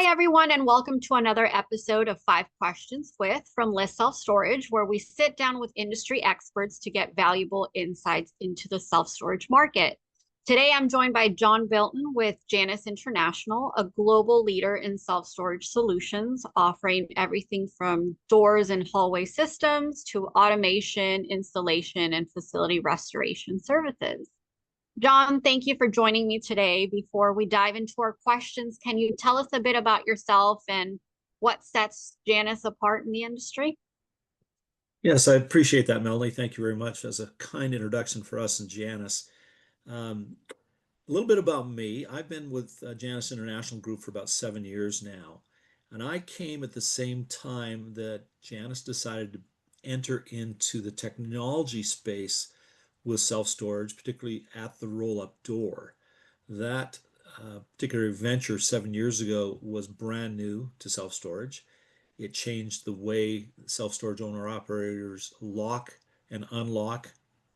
Hi, everyone, and welcome to another episode of Five Questions with from List Self Storage, where we sit down with industry experts to get valuable insights into the self storage market. Today, I'm joined by John Bilton with Janus International, a global leader in self storage solutions, offering everything from doors and hallway systems to automation, installation, and facility restoration services. John, thank you for joining me today. Before we dive into our questions, can you tell us a bit about yourself and what sets Janus apart in the industry? Yes, I appreciate that, Melanie. Thank you very much. As a kind introduction for us in Janus. A little bit about me. I've been with Janus International Group for about 7 years now, and I came at the same time that Janus decided to enter into the technology space with self-storage, particularly at the roll-up door. That particular venture 7 years ago was brand new to self-storage. It changed the way self-storage owner-operators lock and unlock,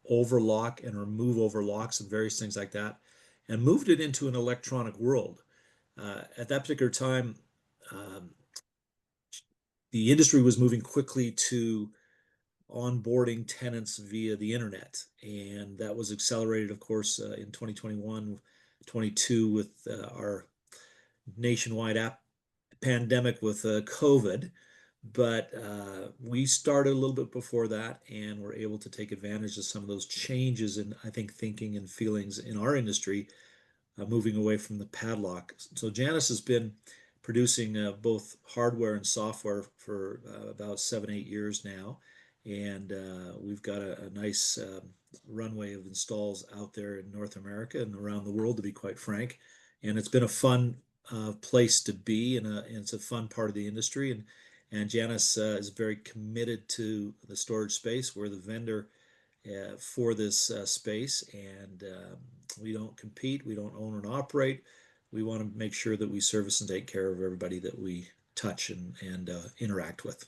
overlock and remove overlocks and various things like that, and moved it into an electronic world. At that particular time, um, the industry was moving quickly to onboarding tenants via the internet, and that was accelerated, of course, in 2021, 22 with our nationwide pandemic with COVID. But we started a little bit before that and were able to take advantage of some of those changes in, I think, thinking and feelings in our industry, moving away from the padlock. So Janus has been producing both hardware and software for about 7, 8 years now. And we've got a nice runway of installs out there in North America and around the world, to be quite frank. And it's been a fun place to be, and it's a fun part of the industry. And Janus is very committed to the storage space. We're the vendor for this space, and we don't compete, we don't own and operate. We want to make sure that we service and take care of everybody that we touch and interact with.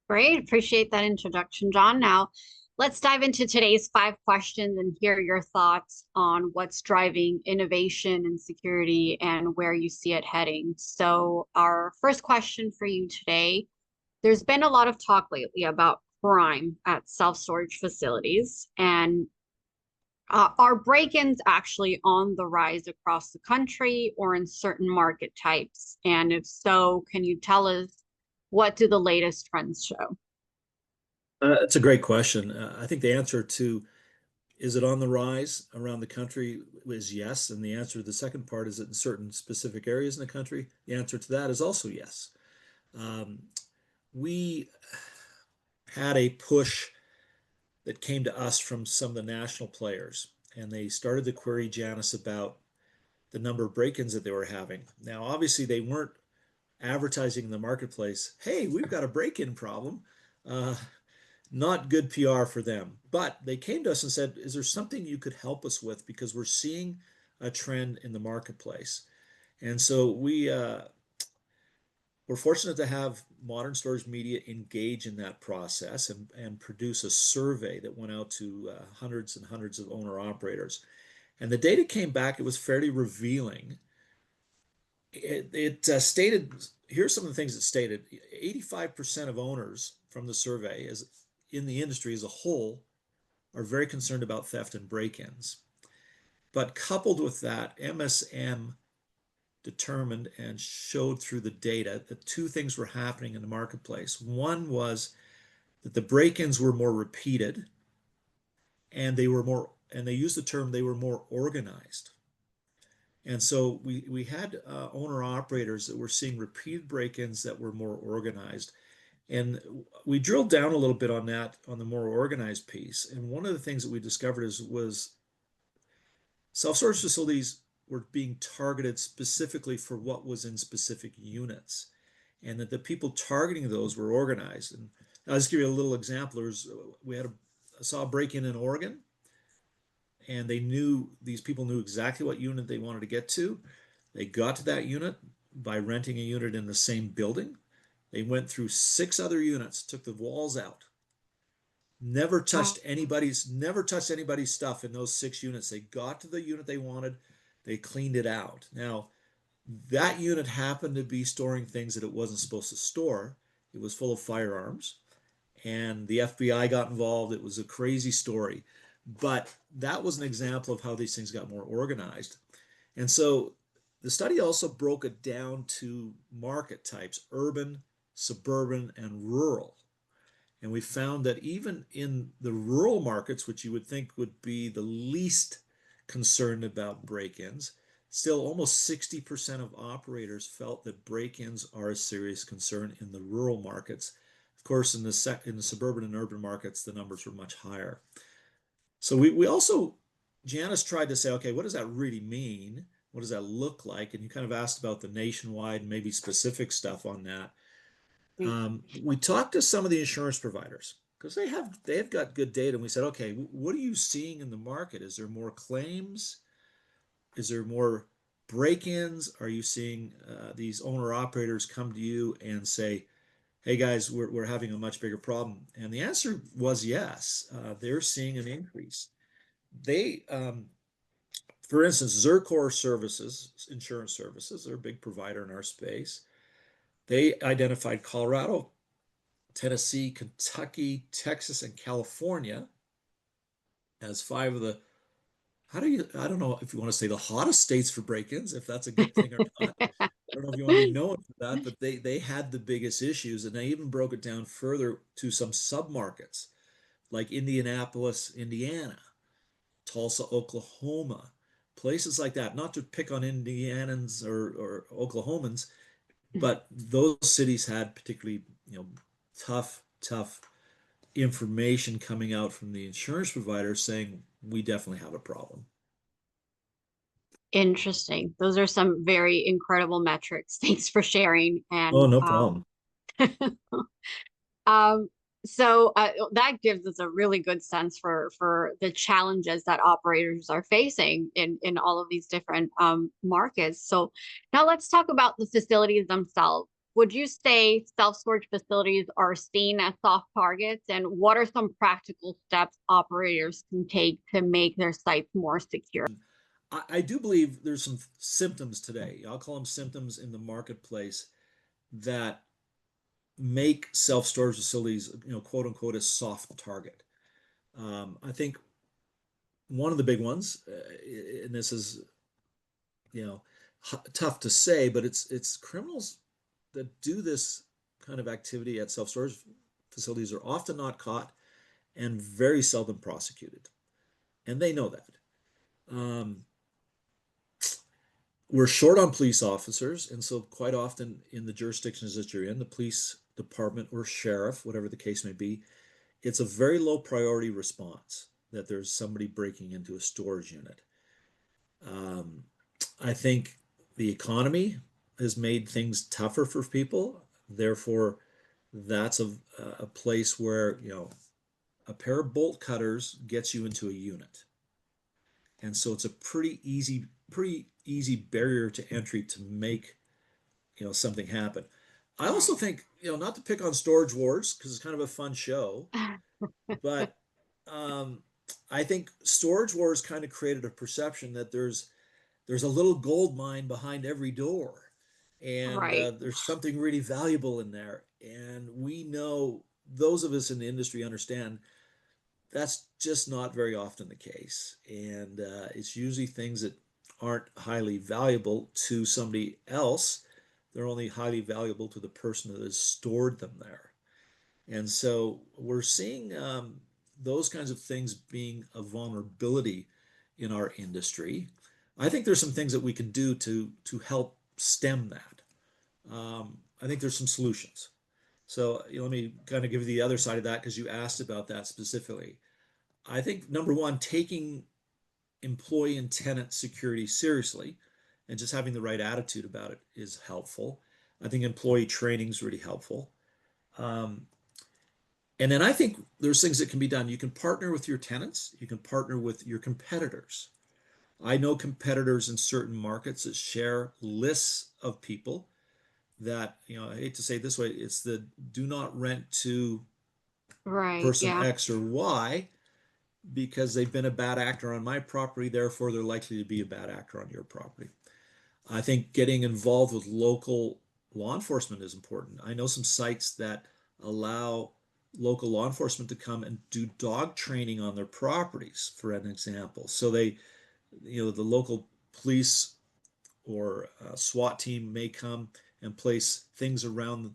Great. Appreciate that introduction, John. Now, let's dive into today's five questions and hear your thoughts on what's driving innovation and security and where you see it heading. So, our first question for you today, there's been a lot of talk lately about crime at self-storage facilities, and are break-ins actually on the rise across the country or in certain market types? And if so, can you tell us what do the latest trends show? It's a great question. I think the answer to is it on the rise around the country is yes. And the answer to the second part is it in certain specific areas in the country? The answer to that is also yes. Um, we had a push that came to us from some of the national players, and they started to query Janus about the number of break-ins that they were having. Now, obviously, they weren't advertising in the marketplace, hey, we've got a break-in problem. Uh, Not good PR for them. But they came to us and said, is there something you could help us with? Because we're seeing a trend in the marketplace. And so we're fortunate to have Modern Storage Media engage in that process and produce a survey that went out to hundreds and hundreds of owner operators. And the data came back, it was fairly revealing. It stated, here's some of the things it stated: 85% of owners from the survey, as in the industry as a whole, are very concerned about theft and break-ins. But coupled with that, MSM determined and showed through the data that two things were happening in the marketplace. One was that the break-ins were more repeated, and they used the term, they were more organized. And so we had owner operators that were seeing repeated break-ins that were more organized. And we drilled down a little bit on that, on the more organized piece. And one of the things that we discovered was self-storage facilities were being targeted specifically for what was in specific units, and that the people targeting those were organized. And I'll just give you a little example. I saw a break-in in Oregon, and these people knew exactly what unit they wanted to get to. They got to that unit by renting a unit in the same building. They went through 6 other units, took the walls out, never touched anybody's stuff in those 6 units. They got to the unit they wanted, they cleaned it out. Now, That unit happened to be storing things that it wasn't supposed to store. It was full of firearms, and the FBI got involved. It was a crazy story, but that was an example of how these things got more organized. And so the study also broke it down to market types: urban, suburban, and rural. And we found that even in the rural markets, which you would think would be the least concerned about break-ins, still almost 60% of operators felt that break-ins are a serious concern in the rural markets. Of course, in the suburban and urban markets, the numbers were much higher. So we also, Janice tried to say, okay, what does that really mean? What does that look like? And you kind of asked about the nationwide, maybe specific stuff on that. We talked to some of the insurance providers because they've got good data, and we said, okay, what are you seeing in the market? Is there more claims? Is there more break-ins? Are you seeing these owner operators come to you and say, hey guys, we're having a much bigger problem? And the answer was yes. They're seeing an increase. They, for instance, Zercor Services, insurance services, they're a big provider in our space. They identified Colorado, Tennessee, Kentucky, Texas, and California as five of the, I don't know if you want to say the hottest states for break-ins, if that's a good thing or not. I don't know if you want to be known for that, but they had the biggest issues, and they even broke it down further to some submarkets like Indianapolis, Indiana, Tulsa, Oklahoma, places like that. Not to pick on Indianans or Oklahomans, but those cities had particularly, tough information coming out from the insurance providers saying we definitely have a problem. Interesting. Those are some very incredible metrics. Thanks for sharing. Oh, And no problem. um, so that gives us a really good sense for the challenges that operators are facing in all of these different markets. So now let's talk about the facilities themselves. Would you say self-storage facilities are seen as soft targets, and what are some practical steps operators can take to make their sites more secure? I do believe there's some symptoms today. I'll call them symptoms in the marketplace that make self-storage facilities, quote unquote, a soft target. I think one of the big ones, and this is, you know, tough to say, but it's criminals that do this kind of activity at self-storage facilities are often not caught and very seldom prosecuted, and they know that. Um, we're short on police officers, and so quite often in the jurisdictions that you're in, the police department or sheriff, whatever the case may be, it's a very low priority response that there's somebody breaking into a storage unit. Um, I think the economy has made things tougher for people. Therefore, that's a place where, a pair of bolt cutters gets you into a unit. And so it's a pretty easy barrier to entry to make, something happen. I also think, not to pick on Storage Wars because it's kind of a fun show, but um, I think Storage Wars kind of created a perception that there's a little gold mine behind every door, and Right. there's something really valuable in there. And we know, those of us in the industry understand that's just not very often the case. And it's usually things that aren't highly valuable to somebody else. They're only highly valuable to the person that has stored them there. And so we're seeing those kinds of things being a vulnerability in our industry. I think there's some things that we can do to help stem that. I think there's some solutions. So let me kind of give you the other side of that because you asked about that specifically. I think number one, taking employee and tenant security seriously and just having the right attitude about it is helpful. I think employee training is really helpful. Um, and then I think there's things that can be done. You can partner with your tenants, you can partner with your competitors. I know competitors in certain markets that share lists of people that, I hate to say it this way, it's the do not rent to Right. person Yeah. X or Y because they've been a bad actor on my property, therefore they're likely to be a bad actor on your property. I think getting involved with local law enforcement is important. I know some sites that allow local law enforcement to come and do dog training on their properties, for an example. So the local police or SWAT team may come and place things around,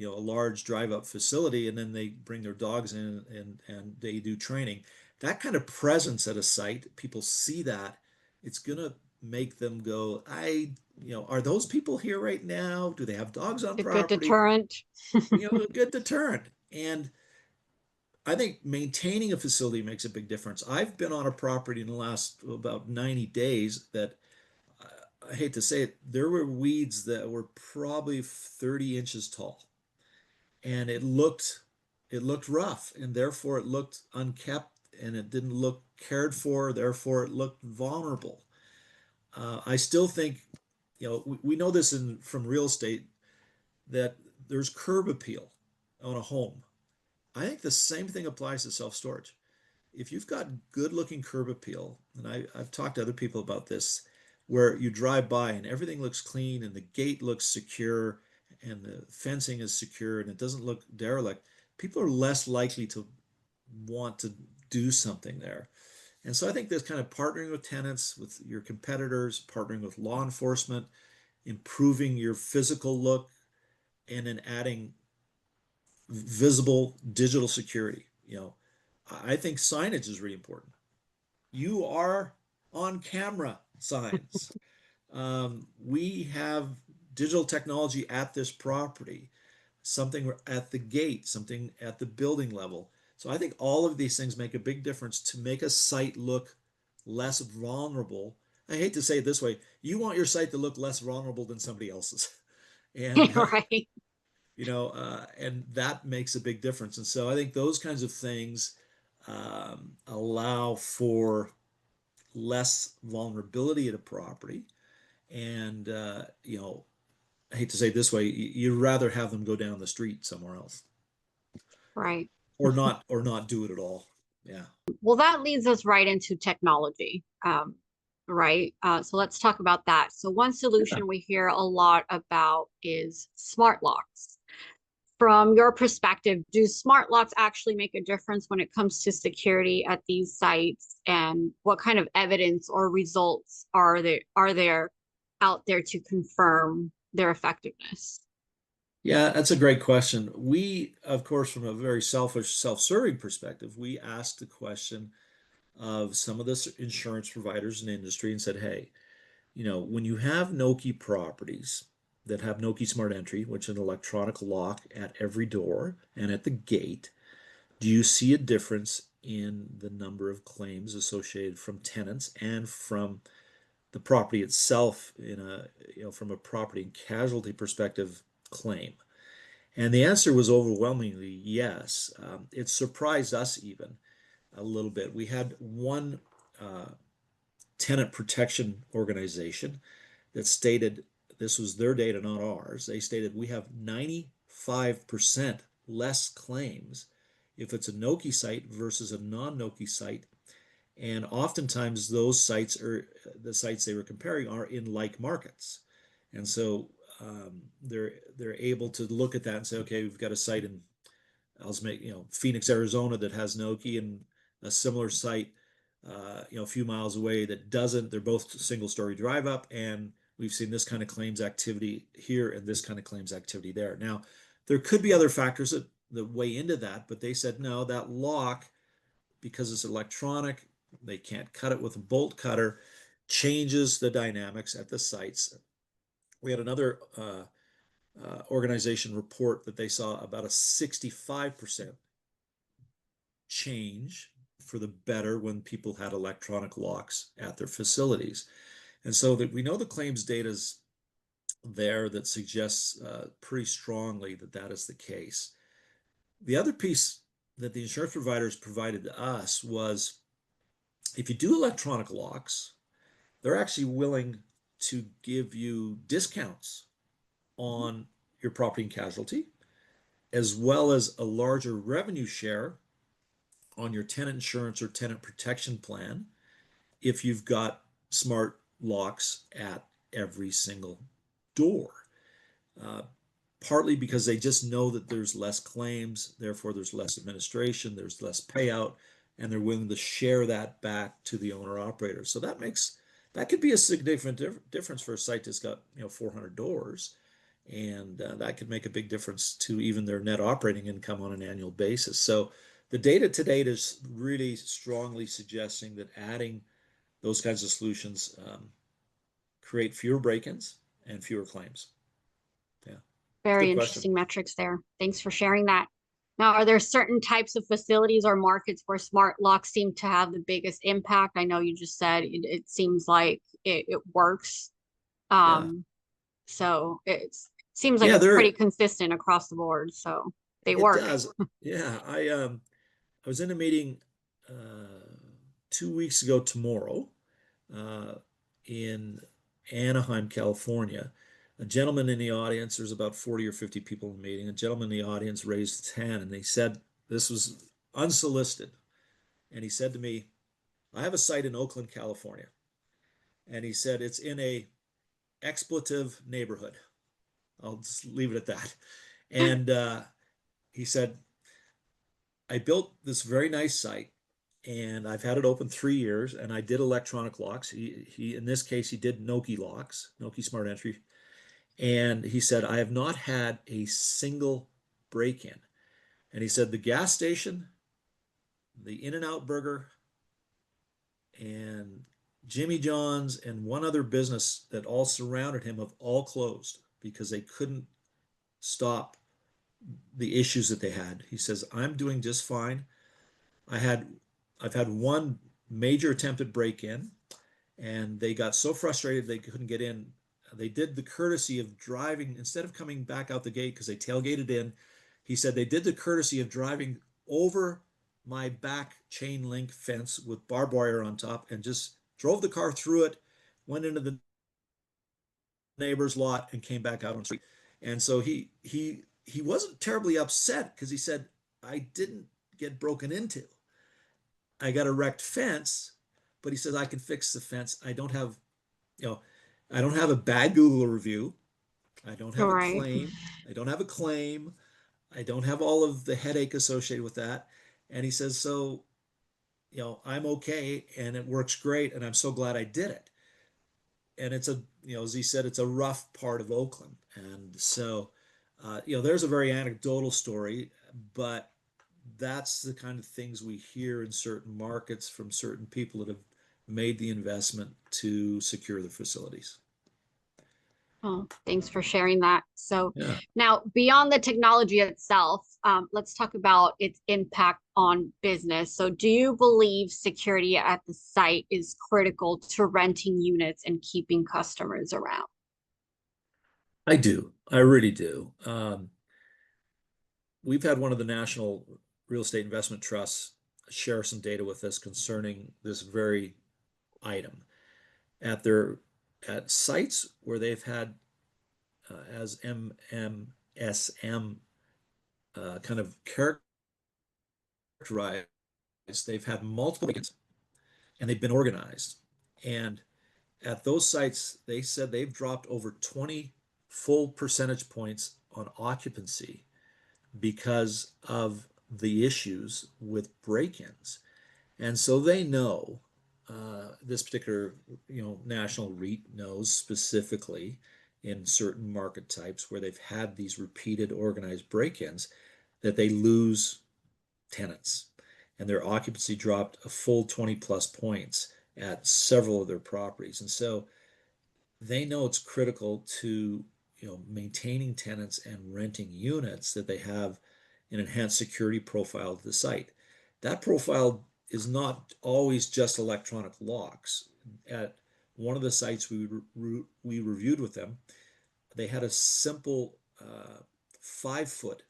a large drive-up facility, and then they bring their dogs in and they do training. That kind of presence at a site, people see that, it's gonna make them go, are those people here right now? Do they have dogs on A good property? deterrent. A good deterrent. And I think maintaining a facility makes a big difference. I've been on a property in the last about 90 days that I hate to say it, there were weeds that were probably 30 inches tall, and it looked rough, and therefore it looked unkept, and it didn't look cared for, therefore it looked vulnerable. I still think, we know this from real estate, that there's curb appeal on a home. I think the same thing applies to self-storage. If you've got good looking curb appeal, and I've talked to other people about this, where you drive by and everything looks clean and the gate looks secure and the fencing is secure and it doesn't look derelict, people are less likely to want to do something there. And so I think this kind of partnering with tenants, with your competitors, partnering with law enforcement, improving your physical look, and then adding visible digital security. I think signage is really important. You are on camera signs. We have digital technology at this property, something at the gate, something at the building level. So I think all of these things make a big difference to make a site look less vulnerable. I hate to say it this way, you want your site to look less vulnerable than somebody else's. And Right. and that makes a big difference. And so I think those kinds of things allow for less vulnerability at a property. And I hate to say it this way, you'd rather have them go down the street somewhere else, Right. or not do it at all. Yeah. Well, that leads us right into technology. Right. So let's talk about that. So one Yeah. solution we hear a lot about is smart locks. From your perspective, do smart locks actually make a difference when it comes to security at these sites? And what kind of evidence or results are there out there to confirm their effectiveness? Yeah, that's a great question. We, of course, from a very selfish, self-serving perspective, we asked the question of some of the insurance providers in the industry and said, hey, when you have Nokē properties that have Nokē Smart Entry, which is an electronic lock at every door and at the gate, do you see a difference in the number of claims associated from tenants and from the property itself from a property and casualty perspective claim? And the answer was overwhelmingly yes. It surprised us even a little bit. We had one tenant protection organization that stated, this was their data, not ours. They stated we have 95% less claims if it's a Nokē site versus a non-Nokē site. And oftentimes those sites are the sites they were comparing are in like markets. And so they're able to look at that and say, okay, we've got a site in, I'll make, Phoenix, Arizona that has Nokē, and a similar site, a few miles away that doesn't. They're both single story drive up, and we've seen this kind of claims activity here and this kind of claims activity there. Now, there could be other factors that weigh into that, but they said no, that lock, because it's electronic, they can't cut it with a bolt cutter, changes the dynamics at the sites. We had another organization report that they saw about a 65% change for the better when people had electronic locks at their facilities. And so that we know the claims data is there that suggests pretty strongly that that is the case. The other piece that the insurance providers provided to us was, if you do electronic locks, they're actually willing to give you discounts on your property and casualty, as well as a larger revenue share on your tenant insurance or tenant protection plan if you've got smart locks at every single door. Uh, Partly because they just know that there's less claims, therefore there's less administration, there's less payout, and they're willing to share that back to the owner operator. So that could be a significant difference for a site that's got 400 doors, and that could make a big difference to even their net operating income on an annual basis. So the data to date is really strongly suggesting that adding those kinds of solutions create fewer break-ins and fewer claims. Yeah. Very Good question. interesting metrics there. Thanks for sharing that. Now, are there certain types of facilities or markets where smart locks seem to have the biggest impact? I know you just said it seems like it works. Yeah. So it seems like Yeah, it's pretty there consistent across the board. So they it work. does. Yeah, I was in a meeting 2 weeks ago tomorrow uh, in Anaheim, California. A gentleman in the audience, there's about 40 or 50 people in the meeting. A gentleman in the audience raised his hand and he said, this was unsolicited. And he said to me, I have a site in Oakland, California. And he said, it's in a expletive neighborhood. I'll just leave it at that. And he said, I built this very nice site and I've had it open 3 years and I did electronic locks. He in this case, he did Nokē locks, Nokē Smart Entry. And he said, I have not had a single break-in. And he said, the gas station, the In-N-Out Burger, and Jimmy John's and one other business that all surrounded him have all closed because they couldn't stop the issues that they had. He says, I'm doing just fine. I had I've had one major attempted break-in, and they got so frustrated they couldn't get in. They did the courtesy of driving instead of coming back out the gate because they tailgated in. He said they did the courtesy of driving over my back chain link fence with barbed wire on top and just drove the car through it, went into the neighbor's lot and came back out on the street. And so he wasn't terribly upset because he said, I didn't get broken into. I got a wrecked fence, but he says I can fix the fence. You know, I don't have a bad Google review. I don't All have a right. claim. I don't have a claim. I don't have all of the headache associated with that. And he says, so, I'm okay and it works great. And I'm so glad I did it. And it's as he said, it's a rough part of Oakland. And so, there's a very anecdotal story, but that's the kind of things we hear in certain markets from certain people that have made the investment to secure the facilities. Oh, thanks for sharing that. So Yeah, now beyond the technology itself, let's talk about its impact on business. So do you believe security at the site is critical to renting units and keeping customers around? I do. I really do. We've had one of the national real estate investment trusts share some data with us concerning this very item at their at sites where they've had as MMSM kind of characterized, they've had multiple weekends and they've been organized. And at those sites, they said they've dropped over 20 full percentage points on occupancy because of the issues with break-ins. And so they know this particular, national REIT knows specifically in certain market types where they've had these repeated organized break-ins that they lose tenants and their occupancy dropped a full 20 plus points at several of their properties. And so they know it's critical to maintaining tenants and renting units that they have an enhanced security profile to the site. That profile is not always just electronic locks. At one of the sites we reviewed with them, they had a simple 5 foot,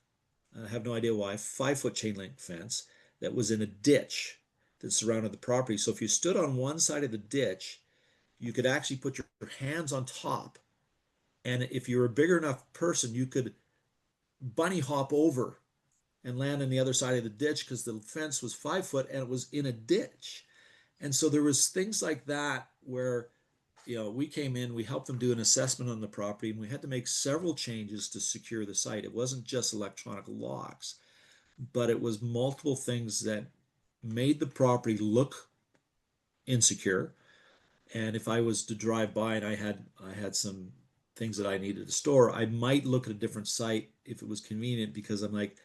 I have no idea why, 5 foot chain link fence that was in a ditch that surrounded the property. So if you stood on one side of the ditch, you could actually put your hands on top. And if you're a bigger enough person, you could bunny hop over and land on the other side of the ditch because the fence was 5 foot and it was in a ditch. And so there was things like that where we came in, we helped them do an assessment on the property, and we had to make several changes to secure the site. It wasn't just electronic locks, but it was multiple things that made the property look insecure. And if I was to drive by and I had some things that I needed to store, I might look at a different site if it was convenient, because I'm like,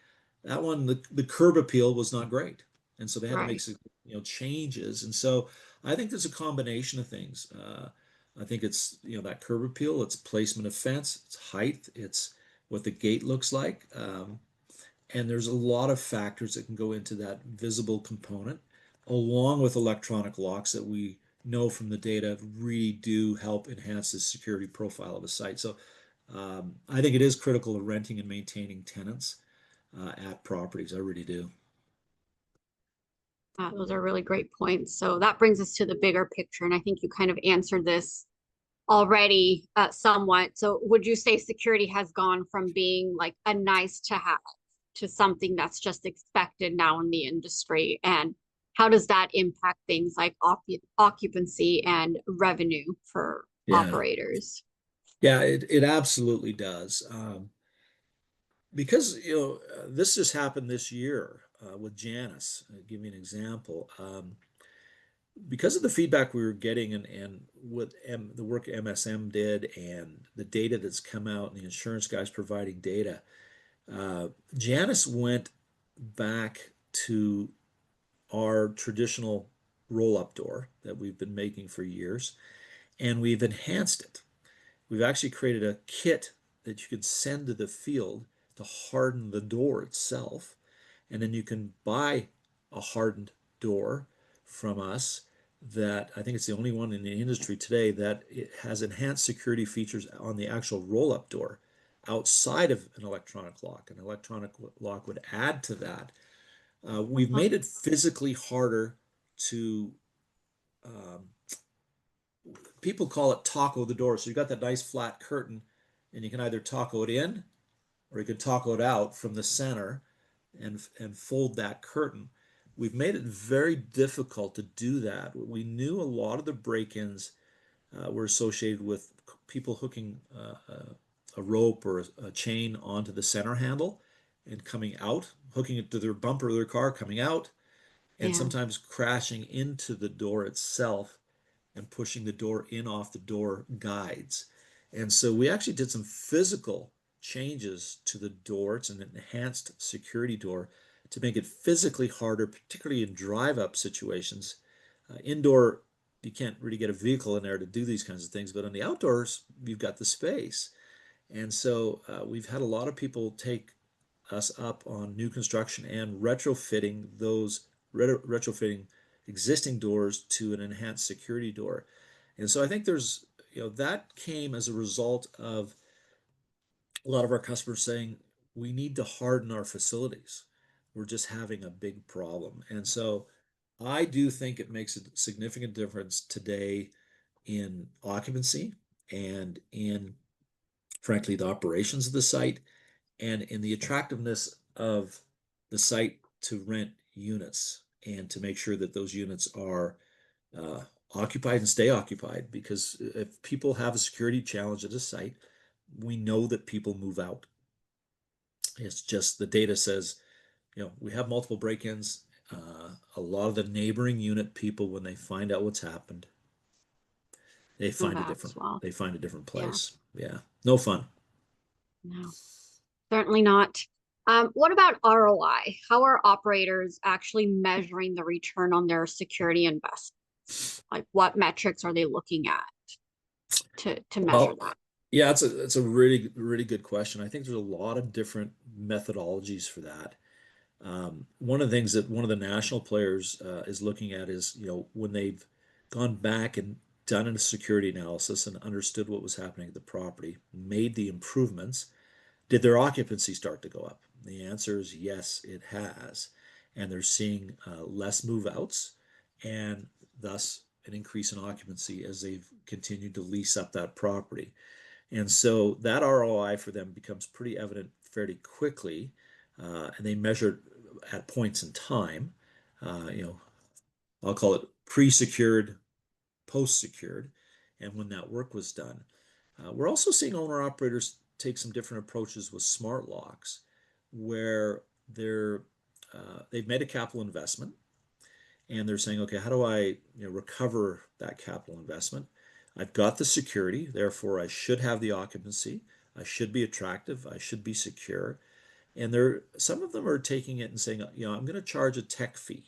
that one, the curb appeal was not great. And so they had to make Right. some, changes. And so I think there's a combination of things. I think it's, that curb appeal, it's placement of fence, it's height, it's what the gate looks like. And there's a lot of factors that can go into that visible component, along with electronic locks that we know from the data really do help enhance the security profile of a site. So I think it is critical of renting and maintaining tenants at properties. I really do. Those are really great points. So that brings us to the bigger picture. And I think you kind of answered this already somewhat. So would you say security has gone from being like a nice to have to something that's just expected now in the industry? And how does that impact things like occupancy and revenue for Yeah. operators? Yeah, it absolutely does. Because, this just happened this year with Janus. I'll give you an example. Because of the feedback we were getting, and what the work MSM did, and the data that's come out, and the insurance guys providing data, Janus went back to our traditional roll-up door that we've been making for years, and we've enhanced it. We've actually created a kit that you can send to the field to harden the door itself. And then you can buy a hardened door from us that I think it's the only one in the industry today that it has enhanced security features on the actual roll-up door outside of an electronic lock. An electronic lock would add to that. We've Uh-huh. made it physically harder to, um, people call it taco the door. So you've got that nice flat curtain, and you can either taco it in or you can taco it out from the center and fold that curtain. We've made it very difficult to do that. We knew a lot of the break-ins were associated with people hooking a rope or a chain onto the center handle and coming out, hooking it to their bumper of their car, coming out, and Yeah. sometimes crashing into the door itself and pushing the door in off the door guides. And so we actually did some physical changes to the door. It's an enhanced security door to make it physically harder, particularly in drive up situations. Indoor, you can't really get a vehicle in there to do these kinds of things, but on the outdoors, you've got the space. And so we've had a lot of people take us up on new construction and retrofitting existing doors to an enhanced security door. And so I think that came as a result of a lot of our customers saying, we need to harden our facilities. We're just having a big problem. And so I do think it makes a significant difference today in occupancy and in, frankly, the operations of the site and in the attractiveness of the site to rent units and to make sure that those units are uh, occupied and stay occupied. Because if people have a security challenge at a site, we know that people move out. It's just the data says, we have multiple break-ins. A lot of the neighboring unit people, when they find out what's happened, they Move find a out different as well. they find a different Yeah. place. Yeah, no fun. No, certainly not. What about ROI? How are operators actually measuring the return on their security investments? Like what metrics are they looking at to measure Well, that? yeah, it's a really really good question. I think there's a lot of different methodologies for that. One of the things that one of the national players is looking at is, when they've gone back and done a security analysis and understood what was happening at the property, made the improvements, did their occupancy start to go up? The answer is yes, it has. And they're seeing less move outs and thus an increase in occupancy as they've continued to lease up that property. And so that ROI for them becomes pretty evident fairly quickly. And they measure it at points in time. Uh, you know, I'll call it pre-secured, post-secured. and when that work was done. We're also seeing owner operators take some different approaches with smart locks, where they've made a capital investment and they're saying, okay, how do I recover that capital investment? I've got the security, therefore I should have the occupancy. I should be attractive. I should be secure. And some of them are taking it and saying, I'm going to charge a tech fee,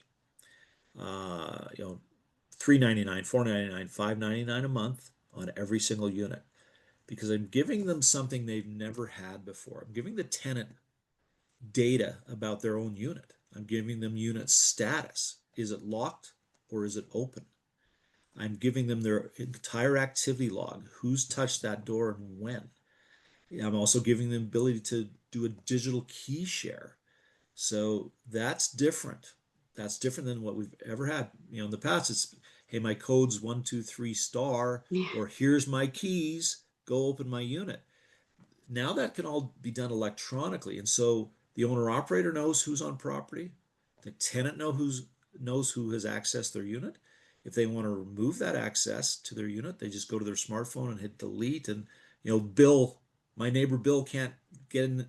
$3.99, $4.99, $5.99 a month on every single unit, because I'm giving them something they've never had before. I'm giving the tenant data about their own unit. I'm giving them unit status. Is it locked or is it open? I'm giving them their entire activity log. Who's touched that door and when? I'm also giving them the ability to do a digital key share. So that's different. That's different than what we've ever had. In the past, it's, hey, my code's 123 star, Yeah. or here's my keys, go open my unit. Now that can all be done electronically. And so the owner operator knows who's on property. The tenant knows who has accessed their unit. If they want to remove that access to their unit, they just go to their smartphone and hit delete. And, my neighbor Bill can't get in,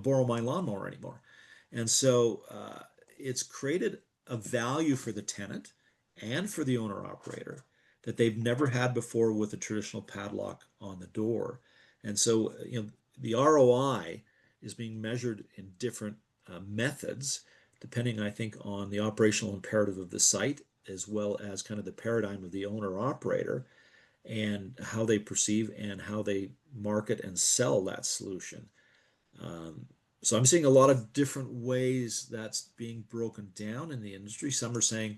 borrow my lawnmower anymore. And so it's created a value for the tenant and for the owner operator that they've never had before with a traditional padlock on the door. And so, the ROI is being measured in different methods, depending, I think, on the operational imperative of the site, as well as kind of the paradigm of the owner operator and how they perceive and how they market and sell that solution. So I'm seeing a lot of different ways that's being broken down in the industry. Some are saying,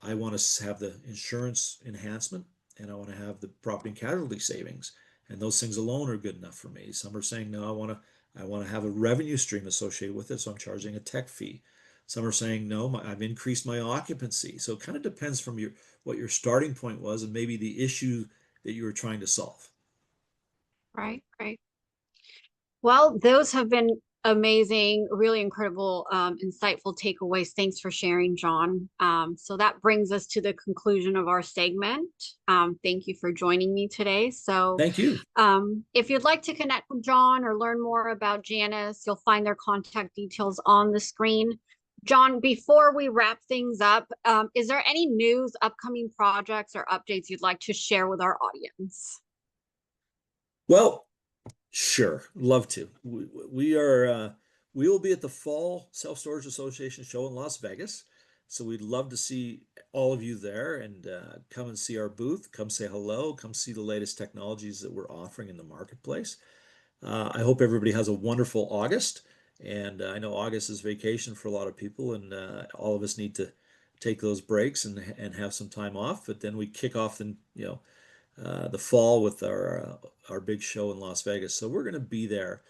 I want to have the insurance enhancement and I want to have the property and casualty savings, and those things alone are good enough for me. Some are saying, no, I want to have a revenue stream associated with it, so I'm charging a tech fee. Some are saying, no, I've increased my occupancy. So it kind of depends from what your starting point was and maybe the issue that you were trying to solve. Right, right. Well, those have been amazing, really incredible, insightful takeaways. Thanks for sharing, John. So that brings us to the conclusion of our segment. Thank you for joining me today. So Thank you. if you'd like to connect with John or learn more about Janus, you'll find their contact details on the screen. John, before we wrap things up, is there any news, upcoming projects, or updates you'd like to share with our audience? Well, sure, love to. We will be at the Fall Self Storage Association show in Las Vegas, so we'd love to see all of you there and come and see our booth. Come say hello. Come see the latest technologies that we're offering in the marketplace. I hope everybody has a wonderful August, and I know August is vacation for a lot of people, and all of us need to take those breaks and have some time off. But then we kick off the fall with our big show in Las Vegas. So we're going to be there.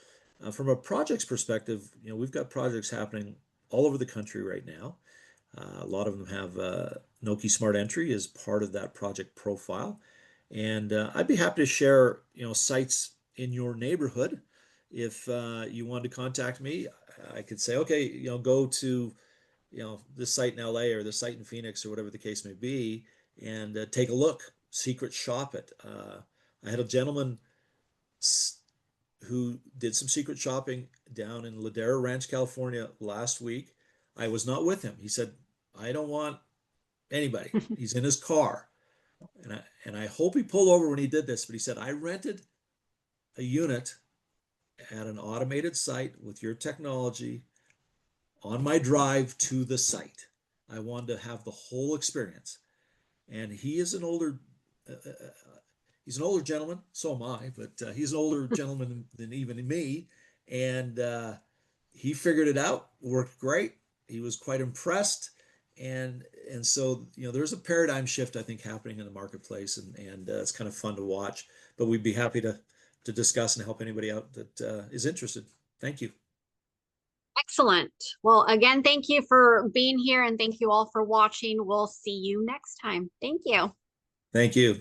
From a projects perspective, we've got projects happening all over the country right now. A lot of them have Nokē Smart Entry as part of that project profile, and I'd be happy to share sites in your neighborhood. If you wanted to contact me, I could say, okay, go to this site in LA or the site in Phoenix or whatever the case may be, and take a look, secret shop it. I had a gentleman who did some secret shopping down in Ladera Ranch, California last week. I was not with him. He said, I don't want anybody. He's in his car. And I hope he pulled over when he did this, but he said, I rented a unit at an automated site with your technology on my drive to the site. I wanted to have the whole experience. And he is an older he's an older gentleman, so am I, but he's an older gentleman than even me. And he figured it out, worked great. He was quite impressed. And so, there's a paradigm shift, I think, happening in the marketplace, and it's kind of fun to watch. But we'd be happy to discuss and help anybody out that is interested. Thank you. Excellent. Well, again, thank you for being here, and thank you all for watching. We'll see you next time. Thank you. Thank you.